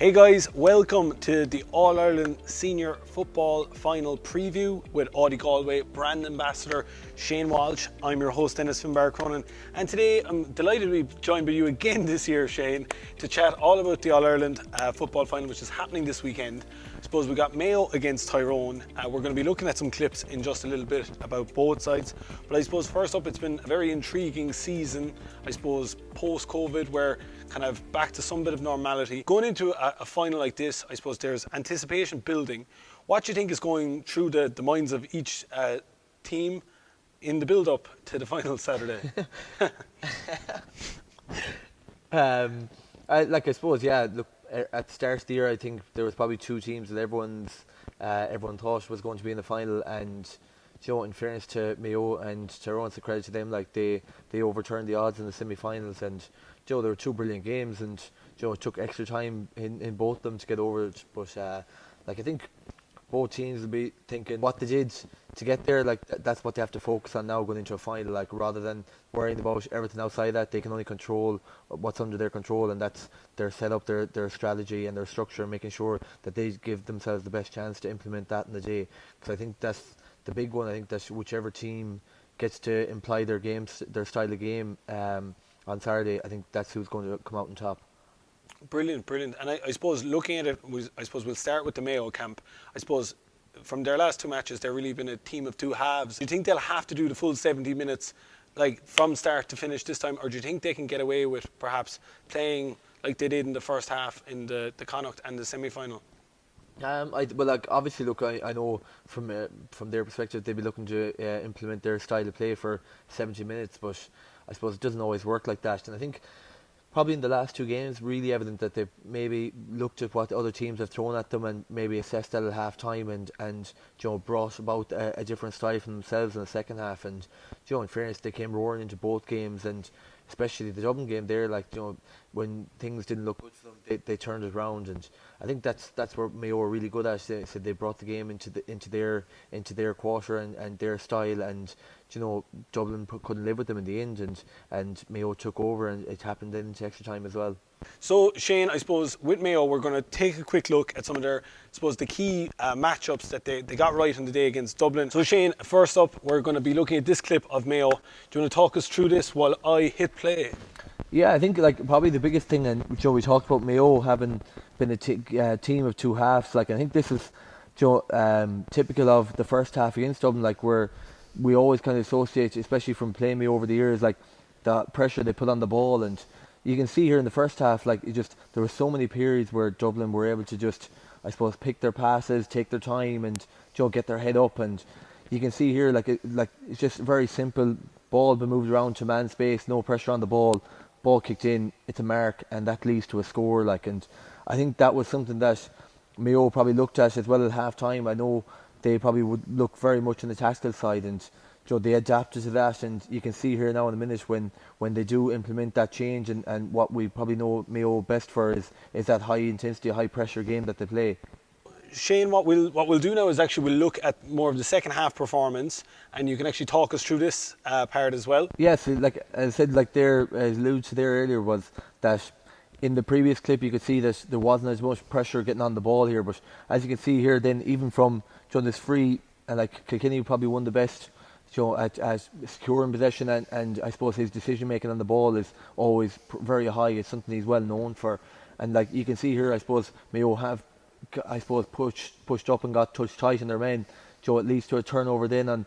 Hey guys, welcome to the All-Ireland Senior Football Final Preview with Audi Galway brand ambassador Shane Walsh. I'm your host Dennis Finbar Cronin, and today I'm delighted to be joined by you again this year, Shane, to chat all about the All-Ireland Football Final, which is happening this weekend. I suppose we got Mayo against Tyrone. We're going to be looking at some clips in just a little bit about both sides, but I suppose first up, it's been a very intriguing season, I suppose post-COVID, where kind of back to some bit of normality. Going into a final like this, I suppose there's anticipation building. What do you think is going through the minds of each team in the build-up to the final Saturday? I suppose, look, at the start of the year, I think there was probably two teams that everyone thought was going to be in the final, and in fairness to Mayo and Tyrone, it's a credit to them, like they overturned the odds in the semi-finals, and there were two brilliant games, and it took extra time in both of them to get over it, but I think both teams will be thinking what they did to get there, that's what they have to focus on now going into a final, rather than worrying about everything outside that. They can only control what's under their control, and that's their setup, their strategy and their structure, making sure that they give themselves the best chance to implement that in the day, because I think that's the big one. I think that whichever team gets to imply their style of game on Saturday, I think that's who's going to come out on top. Brilliant. And I suppose looking at it, I suppose we'll start with the Mayo camp. I suppose from their last two matches, they've really been a team of two halves. Do you think they'll have to do the full 70 minutes, from start to finish this time, or do you think they can get away with perhaps playing like they did in the first half in the Connacht and the semi-final? Obviously, look, I know from their perspective, they'd be looking to implement their style of play for 70 minutes, but I suppose it doesn't always work like that. And I think probably in the last two games, really evident that they've maybe looked at what other teams have thrown at them and maybe assessed that at half time and brought about a different style for themselves in the second half. And in fairness, they came roaring into both games, and especially the Dublin game there, when things didn't look good for them, they turned it around, and I think that's where Mayo are really good at. They said they brought the game into their quarter and their style, and Dublin couldn't live with them in the end, and Mayo took over, and it happened then into extra time as well. So Shane, I suppose with Mayo, we're going to take a quick look at some of their, I suppose, the key matchups that they got right on the day against Dublin. So Shane, first up, we're going to be looking at this clip of Mayo. Do you want to talk us through this while I hit play? Yeah, I think probably the biggest thing, and we talked about Mayo having been a team of two halves. I think this is typical of the first half against Dublin, where we always kind of associate, especially from playing Mayo over the years, the pressure they put on the ball. And you can see here in the first half, there were so many periods where Dublin were able to just, I suppose, pick their passes, take their time, and get their head up. And you can see here, it's just very simple. Ball been moved around to man space, no pressure on the ball. Ball kicked in, it's a mark, and that leads to a score. And I think that was something that Mayo probably looked at as well at half time. I know they probably would look very much on the tactical side, and they adapted to that. And you can see here now in a minute when they do implement that change, and what we probably know Mayo best for is that high intensity, high pressure game that they play. Shane, what we'll do now is actually we'll look at more of the second half performance, and you can actually talk us through this part as well. Yes, as I said, as alluded to there earlier, was that in the previous clip you could see that there wasn't as much pressure getting on the ball here, but as you can see here, then even from this free, and Kilkenny probably won the best at securing possession, and I suppose his decision making on the ball is always very high. It's something he's well known for, and you can see here, I suppose Mayo have pushed up and got touched tight in their men. It leads to a turnover then, and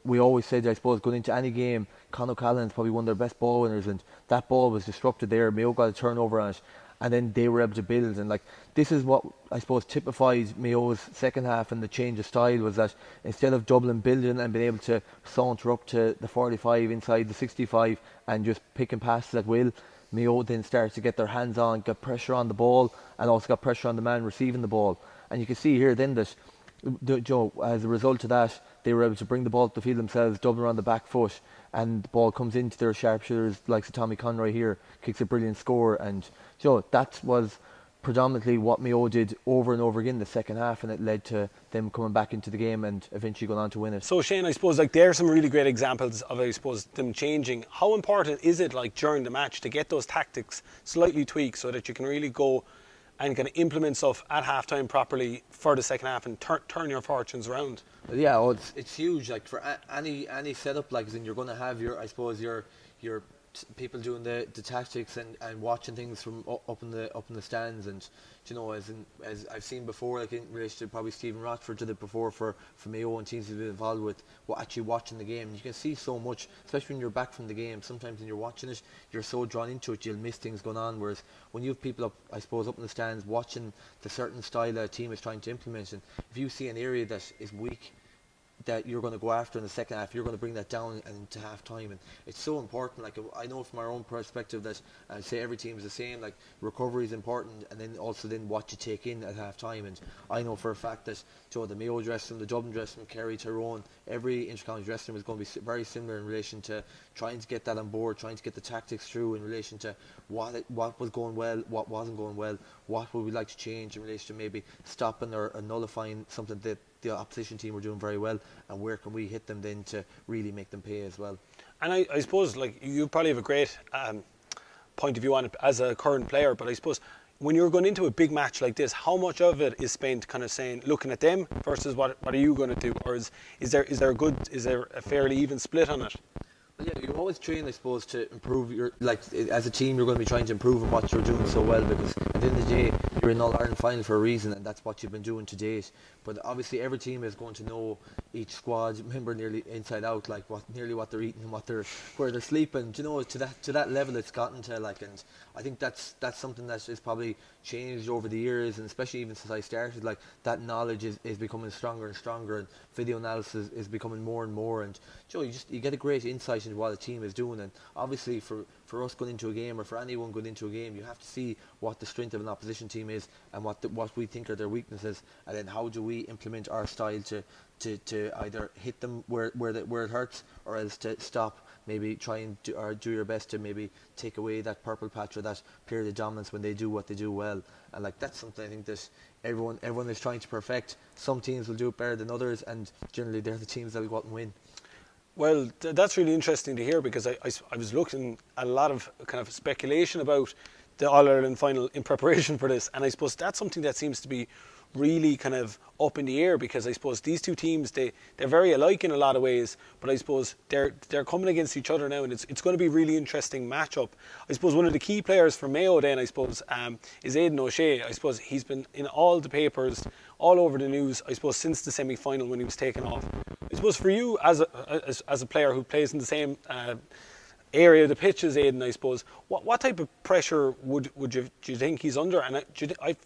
we always said, I suppose, going into any game, Conor O'Callaghan's probably one of their best ball winners, and that ball was disrupted there. Mayo got a turnover on it, and then they were able to build, and this is what I suppose typifies Mayo's second half, and the change of style was that instead of Dublin building and being able to saunter up to the 45 inside the 65 and just picking passes at will, Mayo then starts to get their hands on, get pressure on the ball, and also got pressure on the man receiving the ball. And you can see here then that as a result of that, they were able to bring the ball to the field themselves, Dublin on the back foot, and the ball comes into their sharpshooters like Tommy Conroy here, kicks a brilliant score, and that was predominantly what Mayo did over and over again in the second half, and it led to them coming back into the game and eventually going on to win it. So Shane, I suppose there are some really great examples of, I suppose, them changing. How important is it during the match to get those tactics slightly tweaked so that you can really go and kind of implement stuff at halftime properly for the second half and turn your fortunes around. Yeah, it's huge. Like for any setup, like then you're going to have your, I suppose your people doing the tactics and watching things from up in the stands, and you know, as I've seen before, like in relation to probably Stephen Rochford did it before for Mayo and teams who've been involved with actually watching the game. You can see so much, especially when you're back from the game. Sometimes when you're watching it, you're so drawn into it, you'll miss things going on. Whereas when you have people up, I suppose, up in the stands watching the certain style that a team is trying to implement, and if you see an area that is weak, that you're going to go after in the second half, you're going to bring that down into half time. And it's so important. Like, I know from our own perspective that I say every team is the same. Like, recovery is important, and then also then what you take in at half time. And I know for a fact that the Mayo dressing room, the Dublin dressing room, Kerry, Tyrone, every intercounty dressing room is going to be very similar in relation to trying to get that on board, trying to get the tactics through in relation to what was going well, what wasn't going well, what would we like to change in relation to maybe stopping or nullifying something that the opposition team were doing very well, and where can we hit them then to really make them pay as well. And I suppose, like, you probably have a great point of view on it as a current player, but I suppose when you're going into a big match like this, how much of it is spent kind of saying, looking at them versus what are you going to do, or is there a fairly even split on it? Well, yeah, you always train, I suppose, to improve your, like, as a team you're going to be trying to improve on what you're doing so well, because at the end of the day you're in All-Ireland final for a reason, and that's what you've been doing to date. But obviously every team is going to know each squad member nearly inside out, like what they're eating and where they're sleeping. Do you know, to that level it's gotten to, like, and I think that's something that is probably changed over the years, and especially even since I started, like, that knowledge is becoming stronger and stronger, and video analysis is becoming more and more, and you get a great insight into what a team is doing. And obviously for us going into a game, or for anyone going into a game, you have to see what the strength of an opposition team is and what we think are their weaknesses, and then how do we implement our style to either hit them where it hurts, or else to stop, maybe try and do your best to maybe take away that purple patch or that period of dominance when they do what they do well. And like, that's something I think that everyone is trying to perfect. Some teams will do it better than others, and generally they're the teams that will go out and win. Well, that's really interesting to hear, because I was looking at a lot of kind of speculation about the All-Ireland final in preparation for this, and I suppose that's something that seems to be really kind of up in the air, because I suppose these two teams, they're very alike in a lot of ways, but I suppose they're coming against each other now, and it's going to be a really interesting matchup. I suppose one of the key players for Mayo then, I suppose, is Aidan O'Shea. I suppose he's been in all the papers, all over the news, I suppose, since the semi-final when he was taken off. I suppose for you as a player who plays in the same area of the pitch as Aidan, I suppose, what type of pressure do you think he's under? And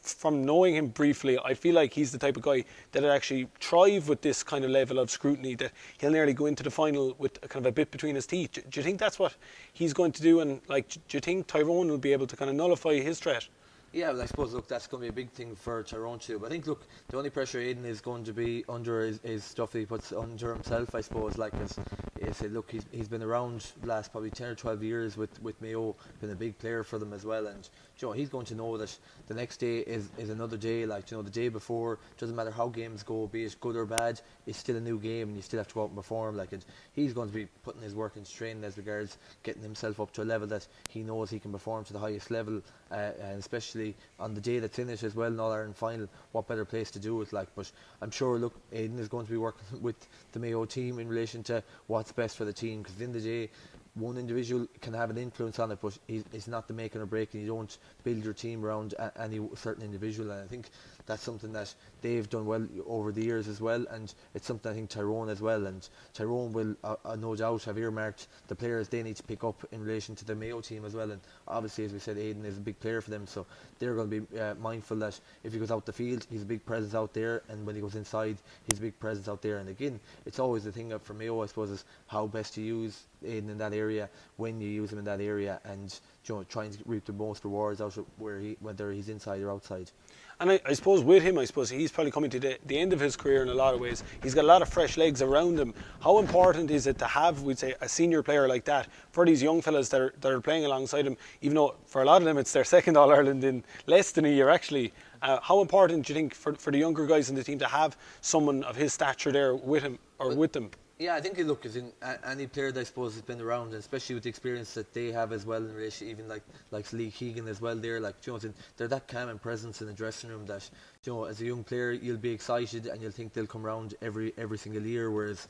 from knowing him briefly, I feel like he's the type of guy that would actually thrive with this kind of level of scrutiny, that he'll nearly go into the final with kind of a bit between his teeth. Do you think that's what he's going to do? And like, do you think Tyrone will be able to kind of nullify his threat? Yeah, well, I suppose, look, that's going to be a big thing for Tyrone too. But I think, look, the only pressure Aidan is going to be under is stuff that he puts under himself, I suppose. Like, as I said, look, he's been around the last probably 10 or 12 years with Mayo, been a big player for them as well. And he's going to know that the next day is another day. Like, the day before, doesn't matter how games go, be it good or bad, it's still a new game, and you still have to go out and perform. Like, he's going to be putting his work into training as regards getting himself up to a level that he knows he can perform to the highest level, and especially on the day that's in it as well, in All-Ireland final, what better place to do it, like. But I'm sure, look, Aidan is going to be working with the Mayo team in relation to what's best for the team, because at the end of the day, one individual can have an influence on it, but it's not the making or breaking. You don't build your team around any certain individual, and I think that's something that they've done well over the years as well, and it's something I think Tyrone as well. And Tyrone will no doubt have earmarked the players they need to pick up in relation to the Mayo team as well. And obviously, as we said, Aidan is a big player for them, so they're going to be mindful that if he goes out the field, he's a big presence out there, and when he goes inside, he's a big presence out there. And again, it's always the thing for Mayo, I suppose, is how best to use Aidan in that area, when you use him in that area, and trying to reap the most rewards out of whether he's inside or outside. And I suppose with him, he's probably coming to the end of his career in a lot of ways. He's got a lot of fresh legs around him. How important is it to have, we'd say, a senior player like that for these young fellas that are playing alongside him, even though for a lot of them it's their second All-Ireland in less than a year actually? How important do you think for the younger guys in the team to have someone of his stature there with him, or with them? Yeah, I think look, as in any player that I suppose has been around, and especially with the experience that they have as well in relation, even like Lee Keegan as well. There, like you know, they're that calm and presence in the dressing room that as a young player you'll be excited and you'll think they'll come around every single year. Whereas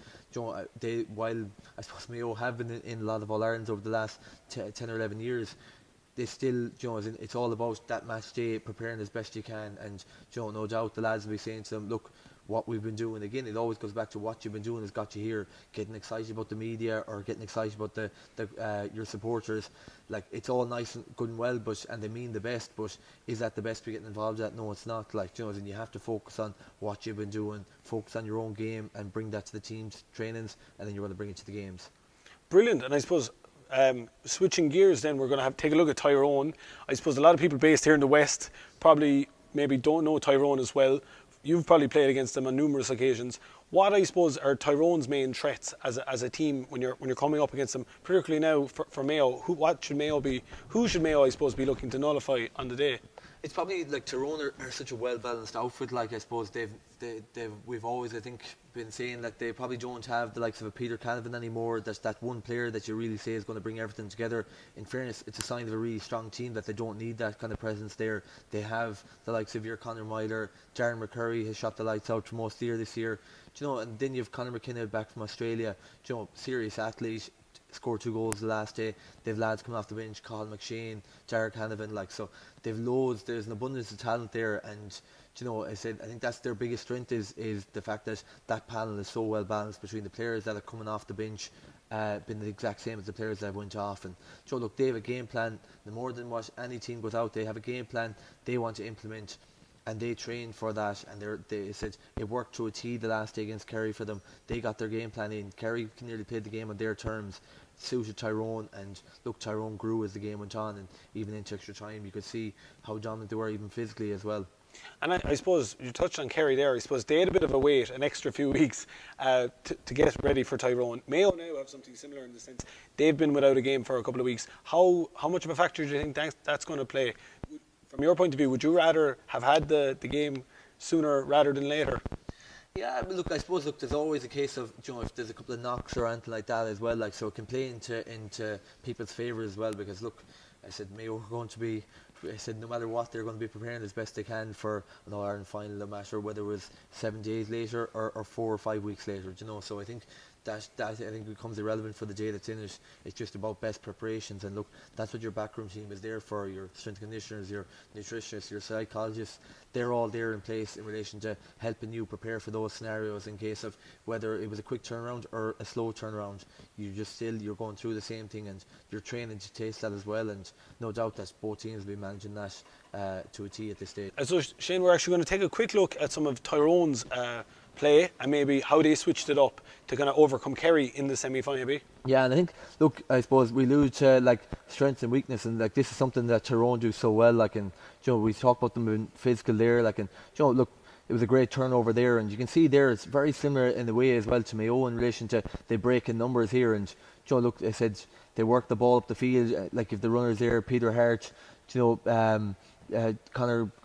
they, while I suppose Mayo have been in a lot of All Irelands over the last 10 or 11 years, they still, it's all about that match day, preparing as best you can, and no doubt the lads will be saying to them, look, what we've been doing again. It always goes back to what you've been doing has got you here. Getting excited about the media or getting excited about your supporters, like it's all nice and good and well, and they mean the best. But is that the best we're getting involved at? No, it's not. Like and you have to focus on what you've been doing, focus on your own game, and bring that to the team's trainings, and then you're going to bring it to the games. Brilliant, and I suppose. Switching gears, then we're going to have to take a look at Tyrone. I suppose a lot of people based here in the West probably maybe don't know Tyrone as well. You've probably played against them on numerous occasions. What I suppose are Tyrone's main threats as a team when you're coming up against them, particularly now for Mayo? Who should Mayo I suppose be looking to nullify on the day? It's probably like Tyrone are such a well-balanced outfit. Like I suppose we've always I think been saying that they probably don't have the likes of a Peter Canavan anymore. That's that one player that you really say is going to bring everything together. In fairness, it's a sign of a really strong team that they don't need that kind of presence there. They have the likes of your Conor Myler, Darren McCurry has shot the lights out for most of the year this year. And then you have Conor McKenna back from Australia. Serious athlete. Scored 2 goals the last day. They've lads coming off the bench, Colin McShane, Derek Hanavan, so they've loads. There's an abundance of talent there, and I think that's their biggest strength is the fact that panel is so well balanced between the players that are coming off the bench, been the exact same as the players that went off. And look, they have a game plan. The more than what any team goes out, they have a game plan they want to implement. And they trained for that, and they said it worked to a T the last day against Kerry for them. They got their game plan in. Kerry nearly played the game on their terms, suited Tyrone, and look, Tyrone grew as the game went on, and even into extra time you could see how dominant they were, even physically as well. And I suppose you touched on Kerry there. I suppose they had a bit of a wait, an extra few weeks to get ready for Tyrone. Mayo now have something similar in the sense they've been without a game for a couple of weeks. How much of a factor do you think that's going to play? From your point of view, would you rather have had the game sooner rather than later? Yeah, but look, I suppose there's always a case of if there's a couple of knocks or anything like that as well, so it can play into people's favour as well, because look, I said Mayo are going to be, I said no matter what they're going to be preparing as best they can for an All-Ireland final, no matter whether it was 7 days later or 4 or 5 weeks later, so I think that I think becomes irrelevant for the day that's in it. It's just about best preparations, and look, that's what your backroom team is there for. Your strength conditioners, your nutritionists, your psychologists, they're all there in place in relation to helping you prepare for those scenarios in case of whether it was a quick turnaround or a slow turnaround. You're going through the same thing, and you're training to taste that as well, and no doubt that both teams will be managing that to a T at this stage. So Shane, we're actually going to take a quick look at some of Tyrone's play and maybe how they switched it up to kind of overcome Kerry in the semi-final. Yeah, and I think, look, I suppose we allude to strength and weakness, and this is something that Tyrone do so well. And we talk about them being physical there. And look, it was a great turnover there, and you can see there it's very similar in the way as well to Mayo in relation to they break in numbers here. And look, I said they work the ball up the field. If the runners there, Peter Hart, Conor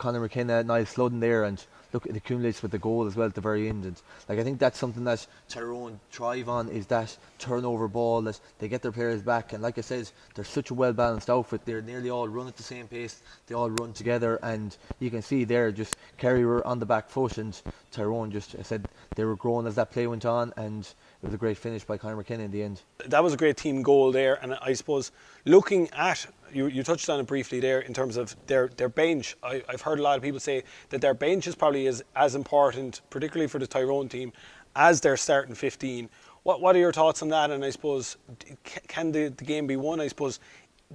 McKenna, Niall Sludden there, and look, it accumulates with the goal as well at the very end. And I think that's something that Tyrone thrive on, is that turnover ball, that they get their players back. And like I said, they're such a well balanced outfit. They're nearly all run at the same pace. They all run together, and you can see there just Kerry were on the back foot, and Tyrone just, I said, they were growing as that play went on, and it was a great finish by Conor McKenna in the end. That was a great team goal there, and I suppose looking at, you touched on it briefly there in terms of their bench. I've heard a lot of people say that their bench is probably as important, particularly for the Tyrone team, as their starting 15. What are your thoughts on that? And I suppose, can the game be won, I suppose,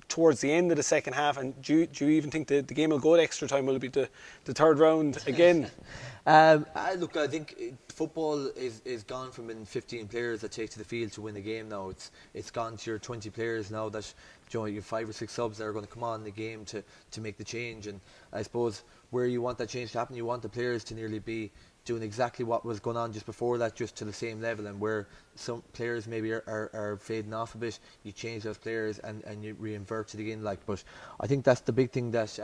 towards the end of the second half? And do you even think the game will go to extra time? Will it be the third round again? Look, I think football is gone from being 15 players that take to the field to win the game now. It's gone to your 20 players now that you have 5 or 6 subs that are going to come on in the game to make the change. And I suppose where you want that change to happen, you want the players to nearly be doing exactly what was going on just before that, just to the same level. And where some players maybe are fading off a bit, you change those players and you reinvert it again. But I think that's the big thing that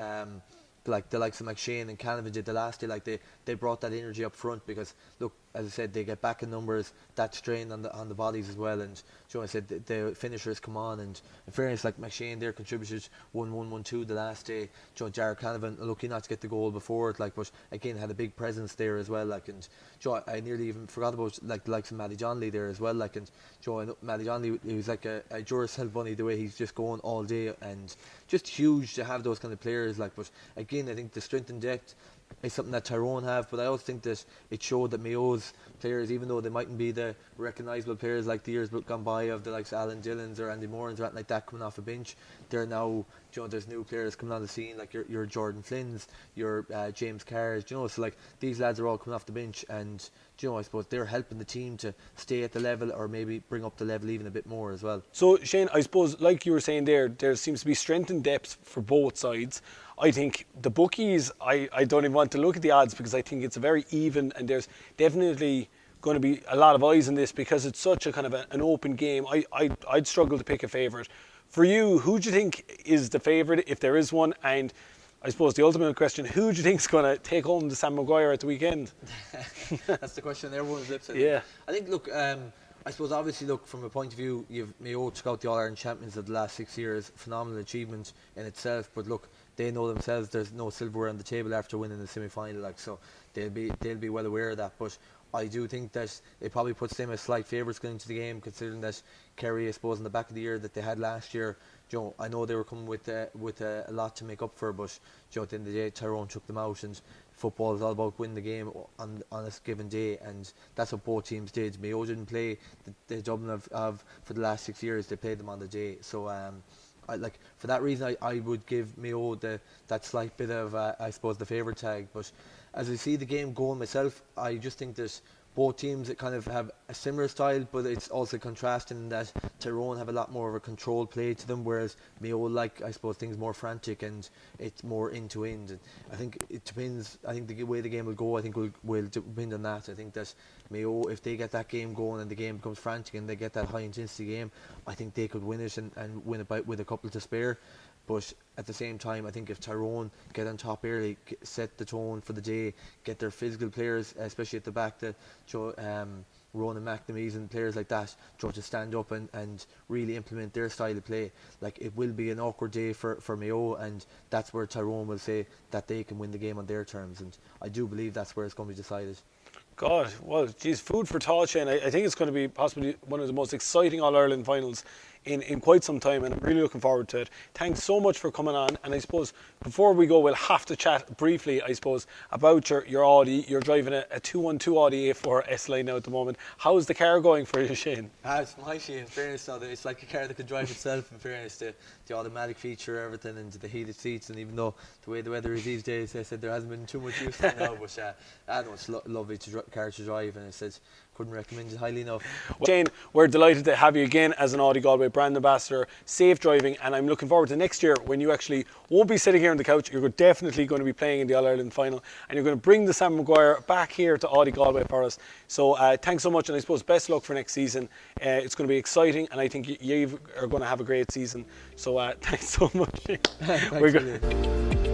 the likes of McShane and Canavan did the last day. They brought that energy up front, because look, as I said, they get back in numbers, that strain on the bodies as well. And I said the finishers come on, and in fairness, like McShane there contributed 1-1-1-2 the last day. Jared Canavan lucky not to get the goal before it, like, but again had a big presence there as well. Like, and I nearly even forgot about like the likes of Matty Johnley there as well. Like, and I know Matty Johnley, he was like a Duracell bunny the way he's just going all day, and just huge to have those kind of players. Like, but again, I think the strength and depth is something that Tyrone have, but I also think that it showed that Mayo's players, even though they mightn't be the recognisable players like the years gone by of the likes of Alan Dillons or Andy Morans or anything like that coming off a bench, they're now, there's new players coming on the scene, like your Jordan Flynn's, your James Carr's, so like these lads are all coming off the bench, and I suppose they're helping the team to stay at the level, or maybe bring up the level even a bit more as well. So Shane, I suppose like you were saying there seems to be strength and depth for both sides. I think the bookies, I don't even want to look at the odds, because I think it's a very even, and there's definitely going to be a lot of eyes on this because it's such a kind of an open game. I'd struggle to pick a favourite. For you, who do you think is the favourite, if there is one? And I suppose the ultimate question, who do you think is going to take home the Sam Maguire at the weekend? That's the question everyone's lips at. Yeah. I think, look, I suppose obviously, look, from a point of view, you've Mayo took out the All-Ireland champions of the last 6 years, phenomenal achievement in itself, but look, they know themselves there's no silverware on the table after winning the semi-final, like, so they'll be well aware of that. But I do think that it probably puts them as slight favourites going into the game, considering that Kerry, I suppose, in the back of the year that they had last year, I know they were coming with a lot to make up for, but at the end of the day, Tyrone took them out, and football is all about winning the game on a given day, and that's what both teams did. Mayo didn't play the Dublin of for the last 6 years; they played them on the day. So, for that reason, I would give Mayo that slight bit of I suppose the favourite tag. But as I see the game going myself, I just think that both teams that kind of have a similar style, but it's also contrasting in that Tyrone have a lot more of a controlled play to them, whereas Mayo like, I suppose, things more frantic and it's more end to end. And I think it depends. I think the way the game will go, I think will depend on that. I think that Mayo, if they get that game going and the game becomes frantic and they get that high intensity game, I think they could win it and win it with a couple to spare. But at the same time, I think if Tyrone get on top early, set the tone for the day, get their physical players, especially at the back, Ronan McNamee's and players like that, to stand up and really implement their style of play, like, it will be an awkward day for Mayo, and that's where Tyrone will say that they can win the game on their terms, and I do believe that's where it's going to be decided. God, well, geez, food for thought, Shane. I think it's going to be possibly one of the most exciting All-Ireland finals in quite some time, and I'm really looking forward to it. Thanks so much for coming on, and I suppose before we go, we'll have to chat briefly, I suppose, about your Audi. You're driving a 212 Audi A4 S-Line now at the moment. How's the car going for you, Shane? It's mighty, in fairness. It's like a car that can drive itself, in fairness. The automatic feature, everything, and the heated seats, and even though the way the weather is these days, I said there hasn't been too much use to it now, but I know it's lovely car to drive, and I said couldn't recommend it highly enough. Well, Shane, we're delighted to have you again as an Audi Galway brand ambassador. Safe driving, and I'm looking forward to next year when you actually won't be sitting here on the couch. You're definitely going to be playing in the All-Ireland final, and you're going to bring the Sam Maguire back here to Audi Galway for us. So thanks so much, and I suppose best luck for next season. It's going to be exciting, and I think you are going to have a great season. So thanks so much. Thanks.